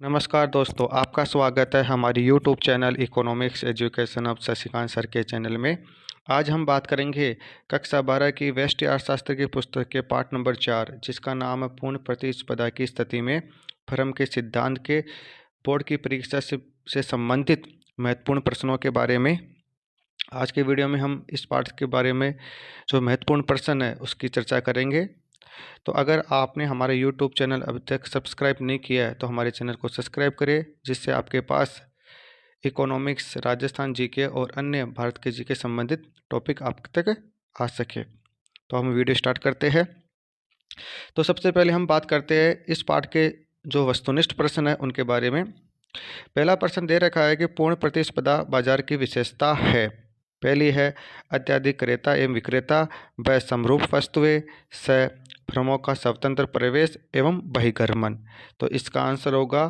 नमस्कार दोस्तों, आपका स्वागत है हमारी YouTube channel economics education of Shashikant sir के चैनल में। आज हम बात करेंगे कक्षा 12 की व्यष्टि अर्थशास्त्र की पुस्तक के पाठ नंबर 4, जिसका नाम है पूर्ण प्रतिस्पर्धा की स्थिति में फर्म के सिद्धांत के बोर्ड की परीक्षा से संबंधित महत्वपूर्ण प्रश्नों के बारे में। आज के वीडियो में हम इस पाठ के बारे में जो महत्वपूर्ण प्रश्न है उसकी चर्चा करेंगे। तो अगर आपने हमारे YouTube चैनल अभी तक सब्सक्राइब नहीं किया है तो हमारे चैनल को सब्सक्राइब करें, जिससे आपके पास इकोनॉमिक्स, राजस्थान जीके और अन्य भारत के जीके संबंधित टॉपिक आप तक आ सके। तो हम वीडियो स्टार्ट करते हैं। तो सबसे पहले हम बात करते हैं इस पाठ के जो वस्तुनिष्ठ प्रश्न है उनके बारे में। पहला प्रश्न दे रखा है कि पूर्ण प्रतिस्पर्धा बाजार की विशेषता है। पहली है अत्यधिक क्रेता एवं विक्रेता, ब समरूप वस्तुएं, स फर्मों का स्वतंत्र प्रवेश एवं बहिर्गमन। तो इसका आंसर होगा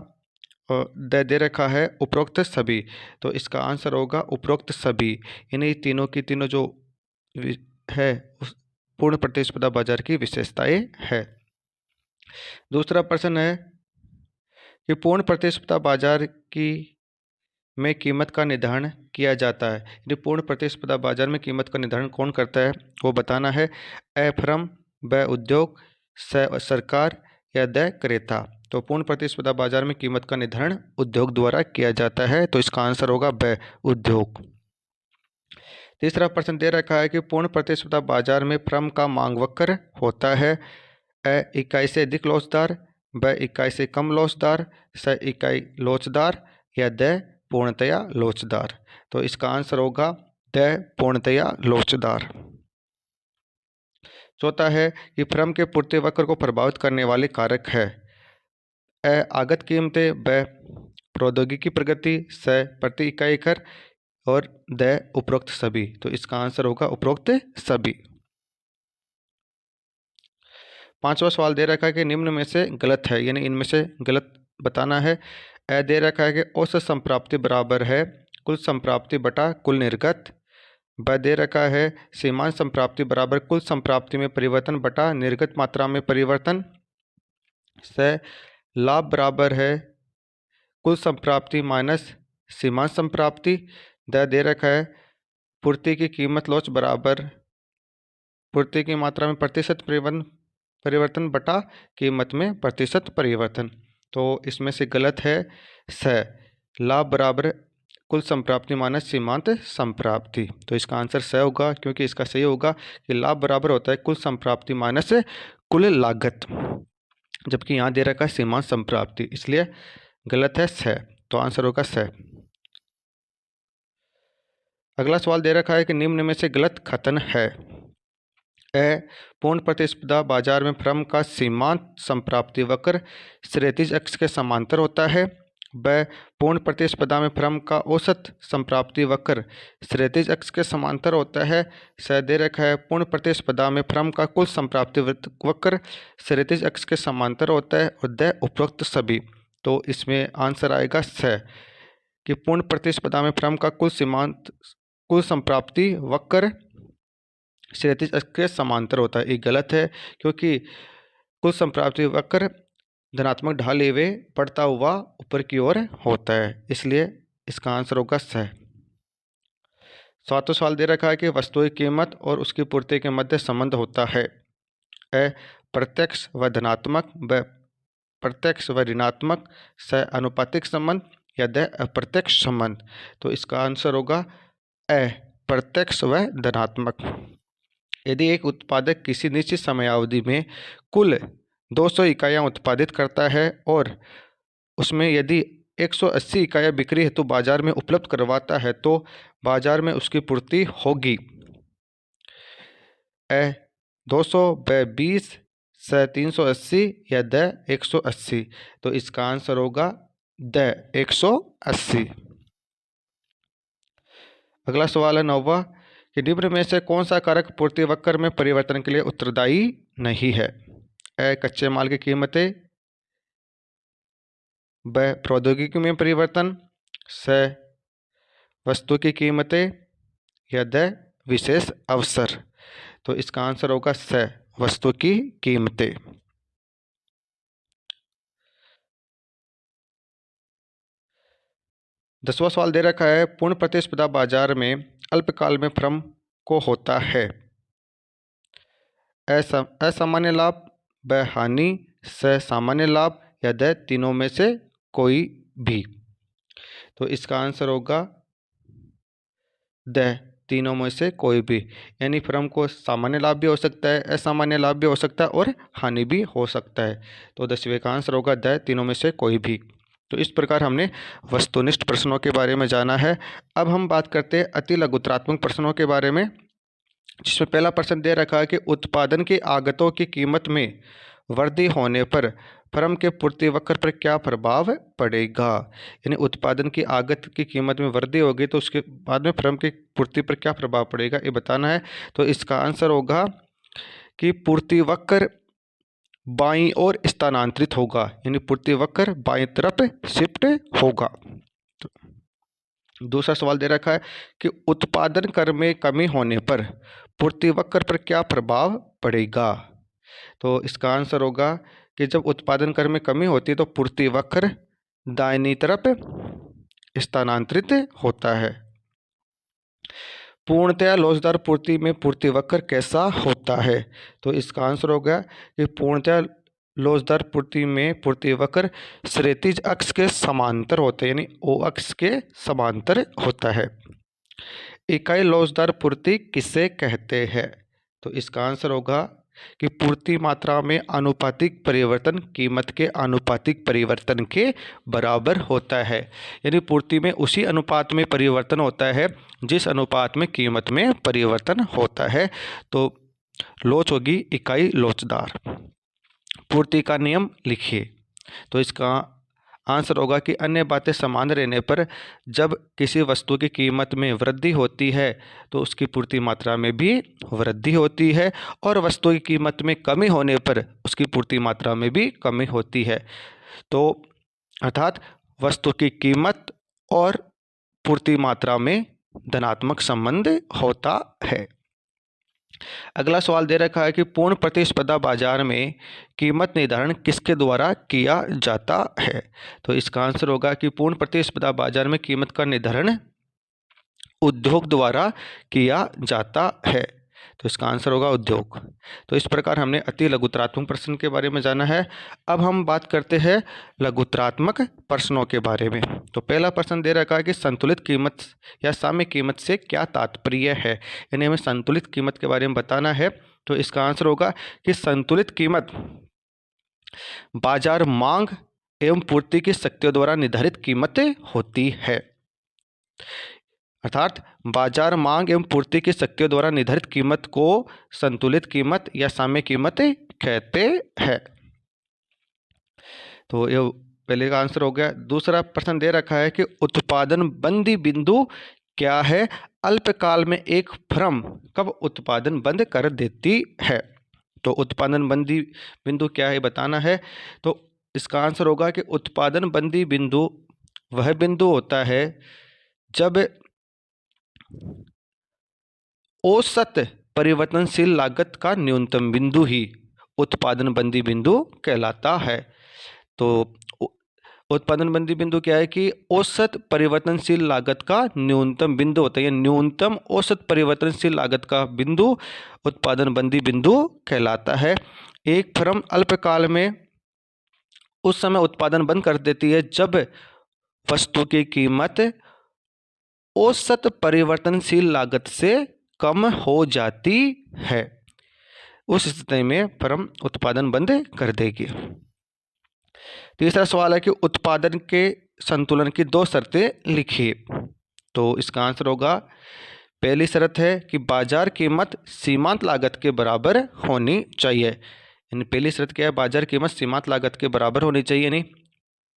दे रखा है उपरोक्त सभी। तो इसका आंसर होगा उपरोक्त सभी। इन्हीं तीनों की तीनों जो है उस पूर्ण प्रतिस्पर्धा बाजार की विशेषताएं है। दूसरा प्रश्न है कि पूर्ण प्रतिस्पर्धा बाजार की में कीमत का निर्धारण किया जाता है। यदि पूर्ण प्रतिस्पर्धा बाजार में कीमत का निर्धारण कौन करता है वो बताना है। अ फर्म, ब उद्योग, स सरकार या द क्रेता। तो पूर्ण प्रतिस्पर्धा बाजार में कीमत का निर्धारण उद्योग द्वारा किया जाता है। तो इसका आंसर होगा ब उद्योग। तीसरा प्रश्न दे रखा है कि पूर्ण प्रतिस्पर्धा बाजार में फर्म का मांग वक्र होता है। अ इकाई से अधिक लोचदार, ब इकाई से कम लोचदार, स इकाई लोचदार या द पूर्णतया लोचदार। तो इसका आंसर होगा द पूर्णतया लोचदार। चौथा है कि फर्म के पूर्ति वक्र को प्रभावित करने वाले कारक है। अ आगत कीमतें, ब प्रौद्योगिकी प्रगति, स प्रति इकाई कर और द उपरोक्त सभी। तो इसका आंसर होगा उपरोक्त सभी। पांचवा सवाल दे रखा है कि निम्न में से गलत है, यानी इनमें से गलत बताना है। अ दे रखा है कि औसत संप्राप्ति बराबर है कुल संप्राप्ति बटा कुल निर्गत। ब दे रखा है सीमांत संप्राप्ति बराबर कुल संप्राप्ति में परिवर्तन बटा निर्गत मात्रा में परिवर्तन। स लाभ बराबर है कुल संप्राप्ति माइनस सीमांत संप्राप्ति। द दे रखा है पूर्ति की कीमत लोच बराबर पूर्ति की मात्रा में प्रतिशत परिवर्तन बटा कीमत में प्रतिशत परिवर्तन। तो इसमें से गलत है स लाभ बराबर कुल संप्राप्ति माइनस सीमांत संप्राप्ति। तो इसका आंसर स होगा, क्योंकि इसका सही होगा कि लाभ बराबर होता है कुल संप्राप्ति माइनस कुल लागत, जबकि यहाँ दे रखा है सीमांत संप्राप्ति, इसलिए गलत है स। तो आंसर होगा स। अगला सवाल दे रखा है कि निम्न में से गलत कथन है। अ पूर्ण प्रतिस्पर्धा बाजार में फर्म का सीमांत संप्राप्ति वक्र क्षैतिज अक्ष के समांतर होता है। ब पूर्ण प्रतिस्पर्धा में फर्म का औसत संप्राप्ति वक्र क्षैतिज अक्ष के समांतर होता है। स दे रखा है पूर्ण प्रतिस्पर्धा में फर्म का कुल संप्राप्ति वक्र क्षैतिज अक्ष के समांतर होता है और द उपरोक्त सभी। तो इसमें आंसर आएगा स कि पूर्ण प्रतिस्पर्धा में फर्म का कुल संप्राप्ति वक्र क्षैतिज अक्ष के समांतर होता है। ये गलत है, क्योंकि कुल संप्राप्ति वक्र धनात्मक ढाल हुए बढ़ता हुआ ऊपर की ओर होता है, इसलिए इसका आंसर होगा स। सातवां सवाल दे रखा है कि वस्तु की कीमत और उसकी पूर्ति के मध्य संबंध होता है। अ प्रत्यक्ष व धनात्मक, ब प्रत्यक्ष व ऋणात्मक, स अनुपातिक संबंध या द अप्रत्यक्ष संबंध। तो इसका आंसर होगा अ प्रत्यक्ष व धनात्मक। यदि एक उत्पादक किसी निश्चित समयावधि में कुल 200 इकाइयाँ उत्पादित करता है और उसमें यदि 180 इकाइयाँ बिक्री हेतु बाजार में उपलब्ध करवाता है तो बाजार में उसकी पूर्ति होगी। अ 200, ब 20, स 380 या द 180। तो इसका आंसर होगा द 180। अगला सवाल है 9वां कि निम्न में से कौन सा कारक पूर्ति वक्र में परिवर्तन के लिए उत्तरदायी नहीं है। अ कच्चे माल की कीमतें, ब प्रौद्योगिकी में परिवर्तन, स वस्तु की कीमतें या द विशेष अवसर। तो इसका आंसर होगा स वस्तु की कीमतें। 10वां सवाल दे रखा है, पूर्ण प्रतिस्पर्धा बाजार में अल्पकाल में फर्म को होता है असामान्य लाभ, ब हानि, स सामान्य लाभ या द तीनों में से कोई भी। तो इसका आंसर होगा द तीनों में से कोई भी, यानी फर्म को सामान्य लाभ भी हो सकता है, असामान्य लाभ भी हो सकता है और हानि भी हो सकता है। तो 10वें का आंसर होगा द तीनों में से कोई भी। तो इस प्रकार हमने वस्तुनिष्ठ प्रश्नों के बारे में जाना है। अब हम बात करते हैं अति लघुत्रात्मक प्रश्नों के बारे में, जिसमें पहला प्रश्न दे रखा है कि उत्पादन की आगतों की कीमत में वृद्धि होने पर फर्म के पूर्ति वक्र पर क्या प्रभाव पड़ेगा। यानी उत्पादन की आगत की कीमत में वृद्धि होगी तो उसके बाद में फर्म की पूर्ति पर क्या प्रभाव पड़ेगा, ये बताना है। तो इसका आंसर होगा कि पूर्ति वक्र बाईं ओर स्थानांतरित होगा, यानी पूर्ति वक्र बाईं तरफ शिफ्ट होगा। दूसरा सवाल दे रखा है कि उत्पादन कर में कमी होने पर पूर्ति वक्र पर क्या प्रभाव पड़ेगा। तो इसका आंसर होगा कि जब उत्पादन कर में कमी होती है तो पूर्ति वक्र दाहिनी तरफ स्थानांतरित होता है। पूर्णतया लोचदार पूर्ति में पूर्ति वक्र कैसा होता है। तो इसका आंसर होगा कि पूर्णतया लोचदार पूर्ति में पूर्ति वक्र क्षैतिज अक्ष के समांतर होते हैं, यानी ओ अक्ष के समांतर होता है। इकाई लोचदार पूर्ति किसे कहते हैं। तो इसका आंसर होगा कि पूर्ति मात्रा में आनुपातिक परिवर्तन कीमत के आनुपातिक परिवर्तन के बराबर होता है, यानी पूर्ति में उसी अनुपात में परिवर्तन होता है जिस अनुपात में कीमत में परिवर्तन होता है। तो लोच होगी इकाई लोचदार। पूर्ति का नियम लिखिए। तो इसका आंसर होगा कि अन्य बातें समान रहने पर जब किसी वस्तु की कीमत में वृद्धि होती है तो उसकी पूर्ति मात्रा में भी वृद्धि होती है, और वस्तु की कीमत में कमी होने पर उसकी पूर्ति मात्रा में भी कमी होती है। तो अर्थात वस्तु की कीमत और पूर्ति मात्रा में धनात्मक संबंध होता है। अगला सवाल दे रखा है कि पूर्ण प्रतिस्पर्धा बाजार में कीमत निर्धारण किसके द्वारा किया जाता है। तो इसका आंसर होगा कि पूर्ण प्रतिस्पर्धा बाजार में कीमत का निर्धारण उद्योग द्वारा किया जाता है। तो इसका आंसर होगा उद्योग। तो इस प्रकार हमने अति लघुत्रात्मक प्रश्न के बारे में जाना है। अब हम बात करते हैं लघुत्रात्मक प्रश्नों के बारे में। तो पहला प्रश्न दे रखा है कि संतुलित कीमत या साम्य कीमत से क्या तात्पर्य है, यानी हमें संतुलित कीमत के बारे में बताना है। तो इसका आंसर होगा कि संतुलित कीमत बाजार मांग एवं पूर्ति की शक्तियों द्वारा निर्धारित कीमत होती है। अर्थात बाजार मांग एवं पूर्ति की शक्तियों द्वारा निर्धारित कीमत को संतुलित कीमत या साम्य कीमत कहते हैं। तो ये पहले का आंसर हो गया। दूसरा प्रश्न दे रखा है कि उत्पादन बंदी बिंदु क्या है। अल्पकाल में एक फर्म कब उत्पादन बंद कर देती है। तो उत्पादन बंदी बिंदु क्या है बताना है। तो इसका आंसर होगा कि उत्पादन बंदी बिंदु वह बिंदु होता है जब औसत परिवर्तनशील लागत का न्यूनतम बिंदु ही उत्पादन बंदी बिंदु कहलाता है। तो उत्पादन बंदी बिंदु क्या है कि औसत परिवर्तनशील लागत का न्यूनतम बिंदु होता है। न्यूनतम औसत परिवर्तनशील लागत का बिंदु उत्पादन बंदी बिंदु कहलाता है। एक फर्म अल्पकाल में उस समय उत्पादन बंद कर देती है जब वस्तु की कीमत औसत परिवर्तनशील लागत से कम हो जाती है। उस स्थिति में फर्म उत्पादन बंद कर देगी। तीसरा सवाल है कि उत्पादन के संतुलन की दो शर्तें लिखिए। तो इसका आंसर होगा, पहली शर्त है कि बाजार कीमत सीमांत लागत के बराबर होनी चाहिए। यानी पहली शर्त क्या है, बाजार कीमत सीमांत लागत के बराबर होनी चाहिए, यानी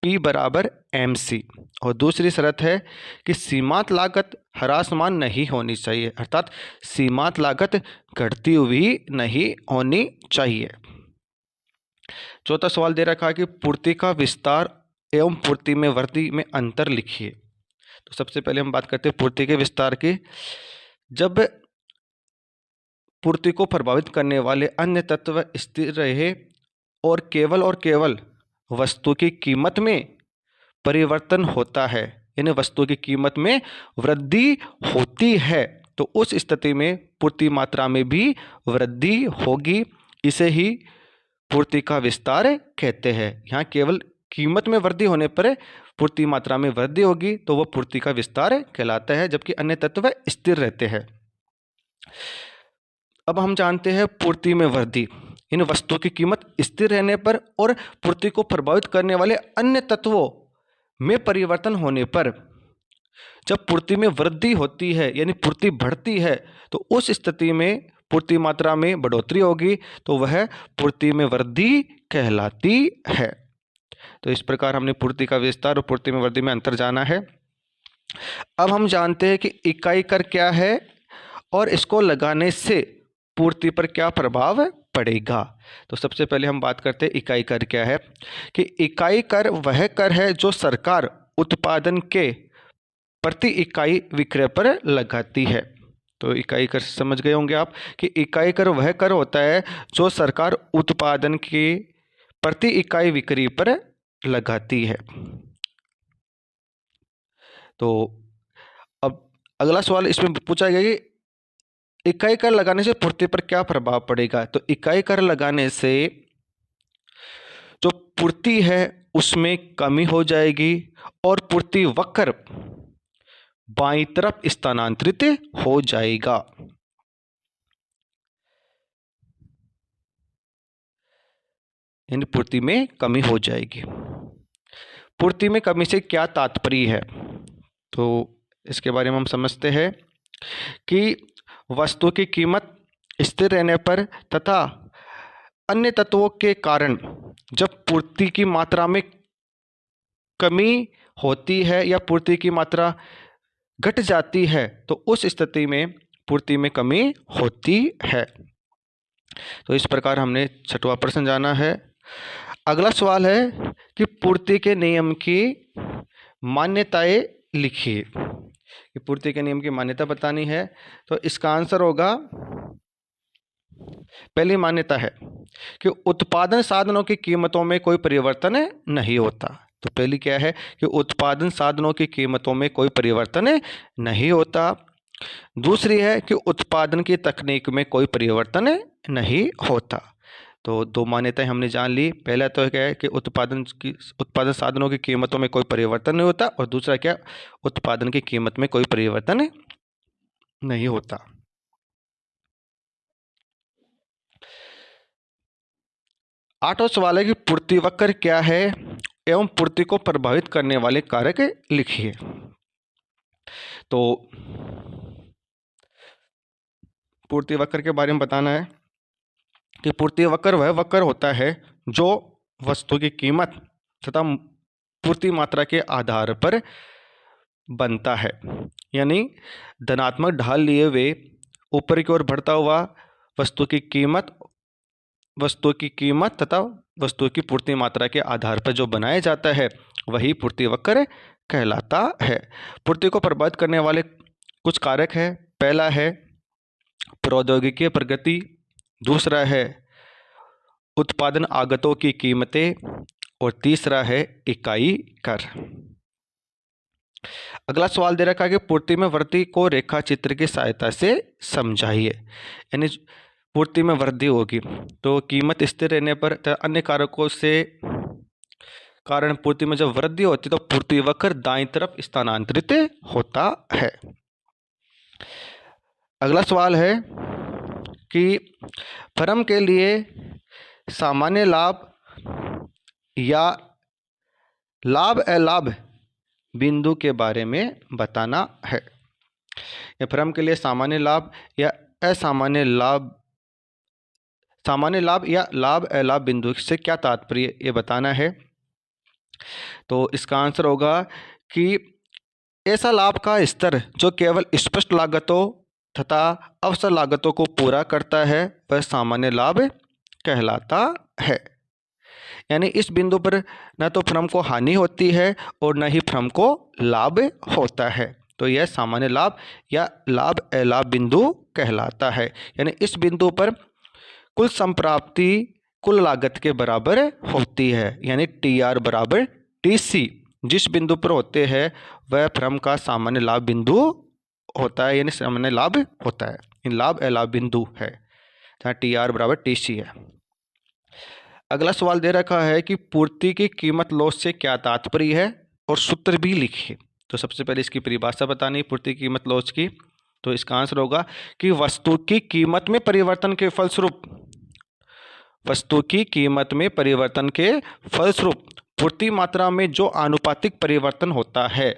P बराबर MC। और दूसरी शर्त है कि सीमांत लागत ह्रासमान नहीं होनी चाहिए, अर्थात सीमांत लागत घटती हुई नहीं होनी चाहिए। चौथा सवाल दे रखा है कि पूर्ति का विस्तार एवं पूर्ति में वृद्धि में अंतर लिखिए। तो सबसे पहले हम बात करते हैं पूर्ति के विस्तार की। जब पूर्ति को प्रभावित करने वाले अन्य तत्व स्थिर रहे और केवल वस्तु की कीमत में परिवर्तन होता है यानी वस्तु की कीमत में वृद्धि होती है तो उस स्थिति में पूर्ति मात्रा में भी वृद्धि होगी। इसे ही पूर्ति का विस्तार कहते हैं। यहाँ केवल कीमत में वृद्धि होने पर पूर्ति मात्रा में वृद्धि होगी तो वह पूर्ति का विस्तार कहलाता है, जबकि अन्य तत्व स्थिर रहते हैं। अब हम जानते हैं पूर्ति में वृद्धि। इन वस्तुओं की कीमत स्थिर रहने पर और पूर्ति को प्रभावित करने वाले अन्य तत्वों में परिवर्तन होने पर जब पूर्ति में वृद्धि होती है यानी पूर्ति बढ़ती है तो उस स्थिति में पूर्ति मात्रा में बढ़ोतरी होगी तो वह पूर्ति में वृद्धि कहलाती है। तो इस प्रकार हमने पूर्ति का विस्तार और पूर्ति में वृद्धि में अंतर जाना है। अब हम जानते हैं कि इकाई कर क्या है और इसको लगाने से पूर्ति पर क्या प्रभाव पड़ेगा। तो सबसे पहले हम बात करते हैं इकाई कर क्या है। कि इकाई कर वह कर है जो सरकार उत्पादन के प्रति इकाई विक्रय पर लगाती है। तो इकाई कर समझ गए होंगे आप कि इकाई कर वह कर होता है जो सरकार उत्पादन की प्रति इकाई विक्रय पर लगाती है। तो अब अगला सवाल इसमें पूछा गया कि इकाई कर लगाने से पूर्ति पर क्या प्रभाव पड़ेगा। तो इकाई कर लगाने से जो पूर्ति है उसमें कमी हो जाएगी और पूर्ति वक्र बाईं तरफ स्थानांतरित हो जाएगा। यानी पूर्ति में कमी हो जाएगी। पूर्ति में कमी से क्या तात्पर्य है, तो इसके बारे में हम समझते हैं कि वस्तु की कीमत स्थिर रहने पर तथा अन्य तत्वों के कारण जब पूर्ति की मात्रा में कमी होती है या पूर्ति की मात्रा घट जाती है तो उस स्थिति में पूर्ति में कमी होती है। तो इस प्रकार हमने छठवां प्रश्न जाना है। अगला सवाल है कि पूर्ति के नियम की मान्यताएं लिखिए। कि पूर्ति के नियम की मान्यता बतानी है तो इसका आंसर होगा, पहली मान्यता है कि उत्पादन साधनों की कीमतों में कोई परिवर्तन नहीं होता। तो पहली क्या है कि उत्पादन साधनों की कीमतों में कोई परिवर्तन नहीं होता। दूसरी है कि उत्पादन की तकनीक में कोई परिवर्तन नहीं होता। तो दो मान्यताएं हमने जान ली। पहला तो क्या है कि उत्पादन साधनों की कीमतों में कोई परिवर्तन नहीं होता और दूसरा क्या, उत्पादन की कीमत में कोई परिवर्तन नहीं होता। आठवां सवाल है कि पूर्ति वक्र क्या है एवं पूर्ति को प्रभावित करने वाले कारक लिखिए। तो पूर्ति वक्र के बारे में बताना है कि पूर्ति वक्र वह वक्र होता है जो वस्तु की कीमत तथा पूर्ति मात्रा के आधार पर बनता है। यानी धनात्मक ढाल लिए हुए ऊपर की ओर बढ़ता हुआ वस्तु की कीमत तथा वस्तु की पूर्ति मात्रा के आधार पर जो बनाया जाता है वही पूर्ति वक्र कहलाता है। पूर्ति को प्रभावित करने वाले कुछ कारक है। पहला है प्रौद्योगिकी प्रगति, दूसरा है उत्पादन आगतों की कीमतें और तीसरा है इकाई कर। अगला सवाल दे रखा है कि पूर्ति में वृद्धि को रेखा चित्र की सहायता से समझाइए। यानी पूर्ति में वृद्धि होगी तो कीमत स्थिर रहने पर अन्य कारकों से कारण पूर्ति में जब वृद्धि होती है तो पूर्ति वक्र दाईं तरफ स्थानांतरित होता है। अगला सवाल है कि फर्म के लिए सामान्य लाभ या लाभ अलाभ बिंदु के बारे में बताना है। या फर्म के लिए सामान्य लाभ या असामान्य लाभ, सामान्य लाभ या लाभ अलाभ बिंदु से क्या तात्पर्य ये बताना है। तो इसका आंसर होगा कि ऐसा लाभ का स्तर जो केवल स्पष्ट लागतों तथा अवसर लागतों को पूरा करता है वह सामान्य लाभ कहलाता है। यानी इस बिंदु पर न तो फर्म को हानि होती है और न ही फर्म को लाभ होता है, तो यह सामान्य लाभ या लाभ अलाभ बिंदु कहलाता है। यानी इस बिंदु पर कुल संप्राप्ति कुल लागत के बराबर होती है, यानी TR बराबर TC। जिस बिंदु पर होते हैं वह फर्म का सामान्य लाभ बिंदु होता है, यानी सामान्य लाभ होता है। इन लाभ अलाभ बिंदु है, जहाँ TR बराबर TC है। अगला सवाल दे रखा है कि पूर्ति की कीमत लॉस से क्या तात्पर्य है और सूत्र भी लिखिए। तो सबसे पहले इसकी परिभाषा बतानी है पूर्ति की कीमत लॉस की। तो इसका आंसर होगा कि वस्तु की कीमत में परिवर्तन के फलस्वरूप पूर्ति मात्रा में जो आनुपातिक परिवर्तन होता है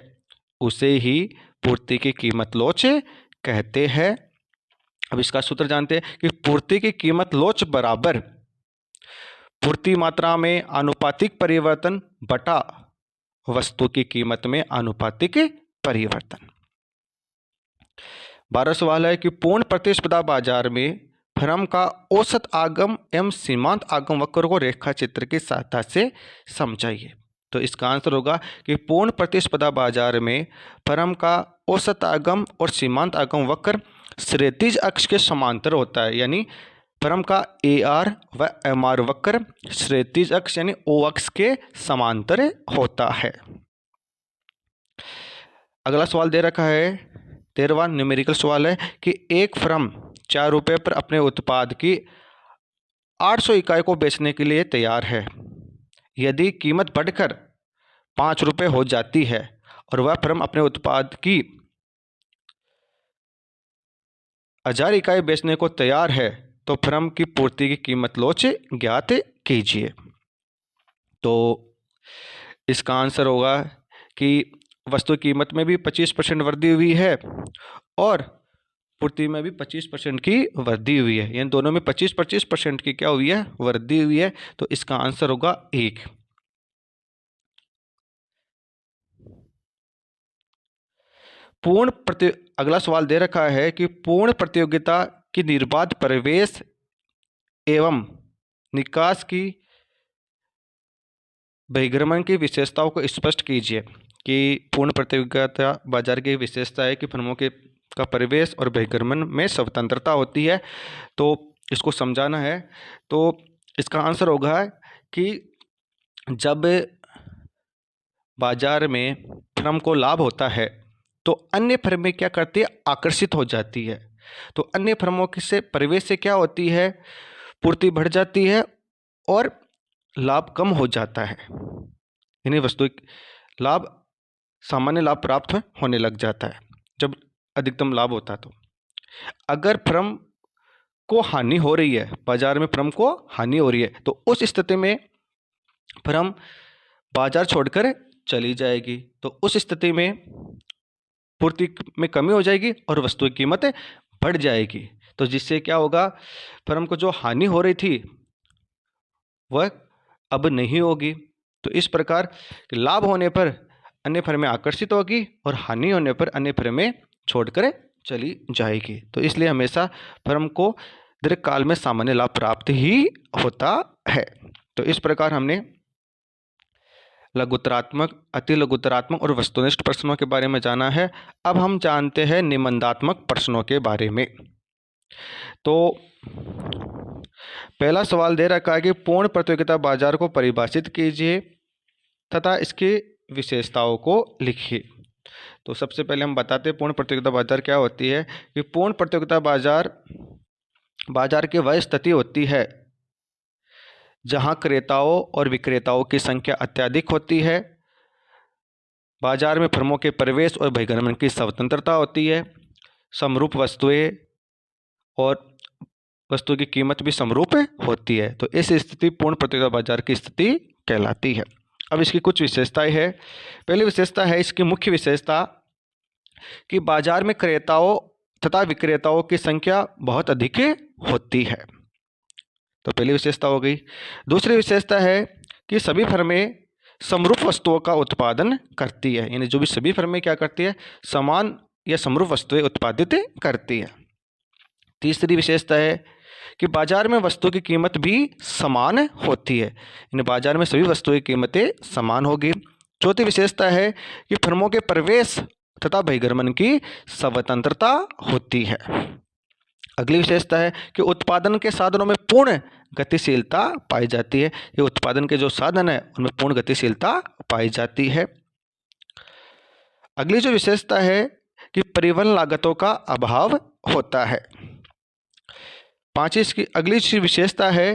उसे ही पूर्ति की कीमत लोच कहते हैं। अब इसका सूत्र जानते हैं कि पूर्ति की कीमत लोच बराबर पूर्ति मात्रा में आनुपातिक परिवर्तन बटा वस्तु की कीमत में आनुपातिक परिवर्तन। 12 सवाल है कि पूर्ण प्रतिस्पर्धा बाजार में फर्म का औसत आगम एवं सीमांत आगम वक्र को रेखा चित्र की सहायता से समझाइए। तो इसका आंसर होगा कि पूर्ण प्रतिस्पर्धा बाजार में फर्म का औसत आगम और सीमांत आगम वक्र क्षैतिज अक्ष के समांतर होता है, यानी फर्म का AR व MR वक्र क्षैतिज अक्ष यानी O अक्ष के समांतर होता है। अगला सवाल दे रखा है 13वां न्यूमेरिकल सवाल है कि एक फर्म 4 रुपये पर अपने उत्पाद की 800 इकाई को बेचने के लिए तैयार है। यदि कीमत बढ़कर 5 रुपये हो जाती है और वह फर्म अपने उत्पाद की 1000 इकाई बेचने को तैयार है तो फर्म की पूर्ति की कीमत लोच ज्ञात कीजिए। तो इसका आंसर होगा कि वस्तु कीमत में भी 25% वृद्धि हुई है और पूर्ति में भी 25% की वृद्धि हुई है, यानी दोनों में 25% की क्या हुई है, वृद्धि हुई है। तो इसका आंसर होगा 1। अगला सवाल दे रखा है कि पूर्ण प्रतियोगिता की निर्बाध प्रवेश एवं निकास की बहिर्गमन की विशेषताओं को स्पष्ट कीजिए। कि पूर्ण प्रतियोगिता बाजार की विशेषता है कि फर्मों के का प्रवेश और बहिर्गमन में स्वतंत्रता होती है। तो इसको समझाना है। तो इसका आंसर होगा कि जब बाजार में फर्म को लाभ होता है तो अन्य फर्में क्या करती है, आकर्षित हो जाती है। तो अन्य फर्मों से प्रवेश से क्या होती है, पूर्ति बढ़ जाती है और लाभ कम हो जाता है, यानी वस्तु लाभ सामान्य लाभ प्राप्त होने लग जाता है जब अधिकतम लाभ होता है। तो अगर फर्म को हानि हो रही है, बाजार में फर्म को हानि हो रही है, तो उस स्थिति में फर्म बाजार छोड़कर चली जाएगी। तो उस स्थिति में पूर्ति में कमी हो जाएगी और वस्तु की कीमत बढ़ जाएगी। तो जिससे क्या होगा, फर्म को जो हानि हो रही थी वह अब नहीं होगी। तो इस प्रकार लाभ होने पर अन्य फर्में आकर्षित होगी और हानि होने पर अन्य फर्में छोड़कर चली जाएगी। तो इसलिए हमेशा फर्म को दीर्घकाल में सामान्य लाभ प्राप्त ही होता है। तो इस प्रकार हमने लघुत्तरात्मक, अति लघुत्तरात्मक और वस्तुनिष्ठ प्रश्नों के बारे में जाना है। अब हम जानते हैं निबंधात्मक प्रश्नों के बारे में। तो पहला सवाल दे रखा है कि पूर्ण प्रतियोगिता बाजार को परिभाषित कीजिए तथा इसकी विशेषताओं को लिखिए। तो सबसे पहले हम बताते हैं पूर्ण प्रतियोगिता बाजार क्या होती है। कि पूर्ण प्रतियोगिता बाजार की वह स्थिति होती है जहां क्रेताओं और विक्रेताओं की संख्या अत्यधिक होती है, बाजार में फर्मों के प्रवेश और बहिर्गमन की स्वतंत्रता होती है, समरूप वस्तुएं और वस्तु की कीमत भी समरूप होती है। तो इस स्थिति पूर्ण प्रतियोगिता बाजार की स्थिति कहलाती है। अब इसकी कुछ विशेषताएं हैं। पहली विशेषता है इसकी मुख्य विशेषता कि बाजार में क्रेताओं तथा विक्रेताओं की संख्या बहुत अधिक होती है। तो पहली विशेषता हो गई। दूसरी विशेषता है कि सभी फर्में समरूप वस्तुओं का उत्पादन करती है, यानी जो भी सभी फर्में क्या करती है, समान या समरूप वस्तुएं उत्पादित करती है। तीसरी विशेषता है कि बाजार में वस्तु की कीमत भी समान होती है, यानी बाजार में सभी वस्तुओं की कीमतें समान होगी। चौथी विशेषता है कि फर्मों के प्रवेश तथा बहिर्गमन की स्वतंत्रता होती है। अगली विशेषता है कि उत्पादन के साधनों में पूर्ण गतिशीलता पाई जाती है। ये उत्पादन के जो साधन है उनमें पूर्ण गतिशीलता पाई जाती है। अगली जो विशेषता है कि परिवहन लागतों का अभाव होता है। इसकी अगली विशेषता है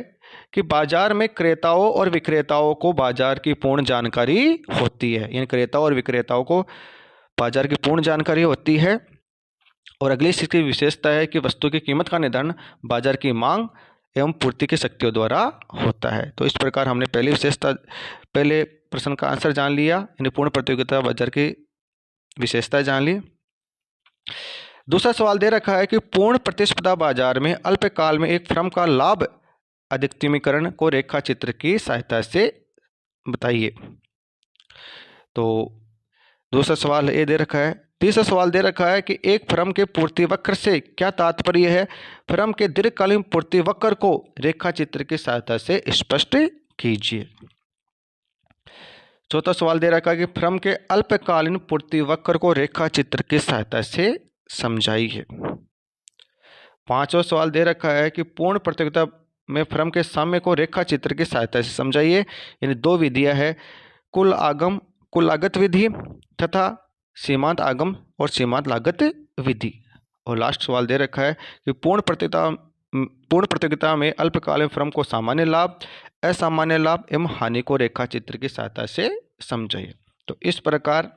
कि बाजार में क्रेताओं और विक्रेताओं को बाजार की पूर्ण जानकारी होती है, यानी क्रेताओं और विक्रेताओं को बाजार की पूर्ण जानकारी होती है। और अगली इसकी विशेषता है कि वस्तु की कीमत का निर्धारण बाजार की मांग एवं पूर्ति की शक्तियों द्वारा होता है। तो इस प्रकार हमने पहले प्रश्न का आंसर जान लिया, यानी पूर्ण प्रतियोगिता बाजार की विशेषता जान ली। दूसरा सवाल दे रखा है कि पूर्ण प्रतिस्पर्धा बाजार में अल्पकाल में एक फर्म का लाभ अधिकतमीकरण को रेखा चित्र की सहायता से बताइए। तो दूसरा सवाल ये दे रखा है। तीसरा सवाल दे रखा है कि एक फर्म के पूर्ति वक्र से क्या तात्पर्य है? फर्म के दीर्घकालीन पूर्ति वक्र को रेखा चित्र की सहायता से स्पष्ट कीजिए। चौथा सवाल दे रखा है कि फर्म के अल्पकालीन पूर्ति वक्र को रेखा चित्र की सहायता से समझाइए। पांचवा सवाल दे रखा है कि पूर्ण प्रतियोगिता में फर्म के साम्य को रेखा चित्र की सहायता से समझाइए। यानी दो विधियां है, कुल लागत विधि तथा सीमांत आगम और सीमांत लागत विधि। और लास्ट सवाल दे रखा है कि पूर्ण प्रतियोगिता में अल्पकालीन फर्म को सामान्य लाभ, असामान्य लाभ एवं हानि को रेखा चित्र की सहायता से समझाइए। तो इस प्रकार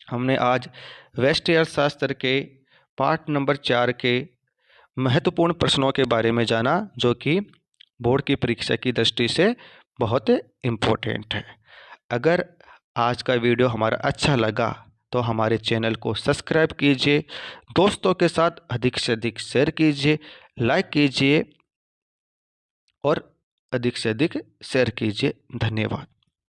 हमने आज व्यष्टि अर्थशास्त्र के पाठ नंबर 4 के महत्वपूर्ण प्रश्नों के बारे में जाना, जो कि बोर्ड की परीक्षा की दृष्टि से बहुत इम्पोर्टेंट है। अगर आज का वीडियो हमारा अच्छा लगा तो हमारे चैनल को सब्सक्राइब कीजिए, दोस्तों के साथ अधिक से अधिक शेयर कीजिए, लाइक कीजिए और अधिक से अधिक शेयर कीजिए। धन्यवाद।